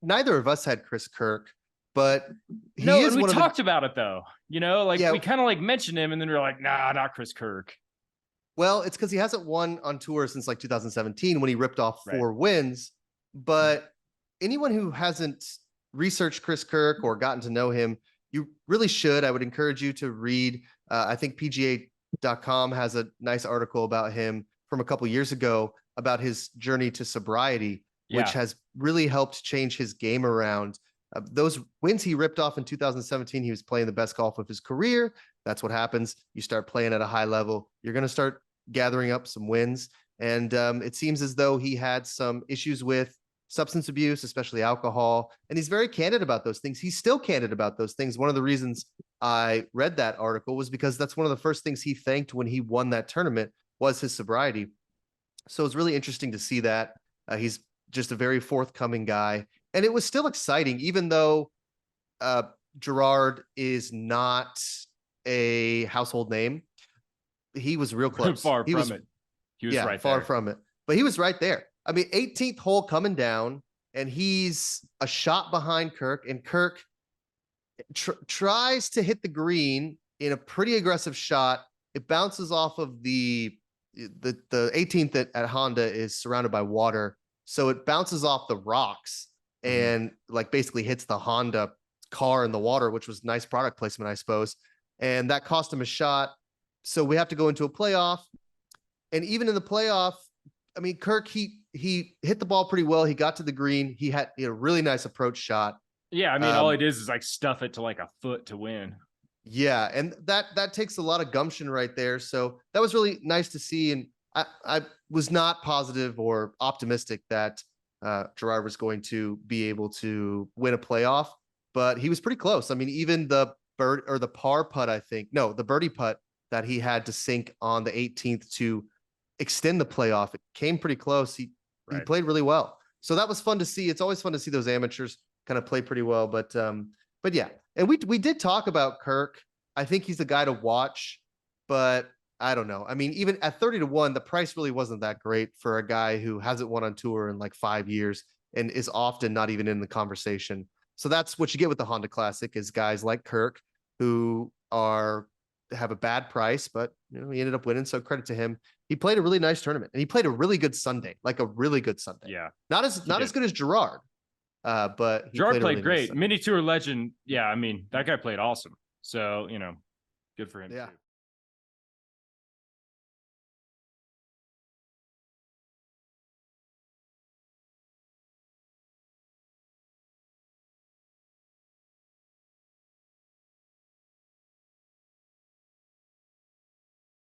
neither of us had Chris Kirk, but no, and we talked about it though. You know, like we kind of like mentioned him, and then we were like, nah, not Chris Kirk. Well, it's because he hasn't won on tour since like 2017 when he ripped off 4 wins. But anyone who hasn't researched Chris Kirk or gotten to know him, you really should. I would encourage you to read. I think PGA.com has a nice article about him from a couple years ago about his journey to sobriety, which has really helped change his game around. Those wins he ripped off in 2017, he was playing the best golf of his career. That's what happens. You start playing at a high level, you're going to start gathering up some wins. And it seems as though he had some issues with substance abuse, especially alcohol. And he's very candid about those things. He's still candid about those things. One of the reasons I read that article was because that's one of the first things he thanked when he won that tournament was his sobriety. So it's really interesting to see that. He's just a very forthcoming guy. And it was still exciting, even though Gerard is not a household name. He was real close. Far from it. He was right far from it. But he was right there. I mean, 18th hole coming down, and he's a shot behind Kirk, and Kirk tries to hit the green in a pretty aggressive shot. It bounces off of the 18th at Honda is surrounded by water, so it bounces off the rocks and like basically hits the Honda car in the water, which was nice product placement, I suppose. And that cost him a shot. So we have to go into a playoff. And even in the playoff, I mean, Kirk, he hit the ball pretty well. He got to the green. He had a really nice approach shot. Yeah, I mean, all it is like stuff it to like a foot to win. Yeah, and that takes a lot of gumption right there. So that was really nice to see. And I was not positive or optimistic that Gerard was going to be able to win a playoff, but he was pretty close. I mean, even the par putt, the birdie putt that he had to sink on the 18th to extend the playoff, it came pretty close. He played really well. So that was fun to see. It's always fun to see those amateurs kind of play pretty well. But yeah. And we did talk about Kirk. I think he's the guy to watch, but I don't know. I mean, even at 30-1, the price really wasn't that great for a guy who hasn't won on tour in like 5 years and is often not even in the conversation. So that's what you get with the Honda Classic is guys like Kirk who have a bad price, but he ended up winning. So credit to him. He played a really nice tournament and he played a really good Sunday, like a really good Sunday. Yeah. Not as good as Gerard. But Gerard played great. Mini tour legend. Yeah. I mean, that guy played awesome. So, good for him. Yeah. Too.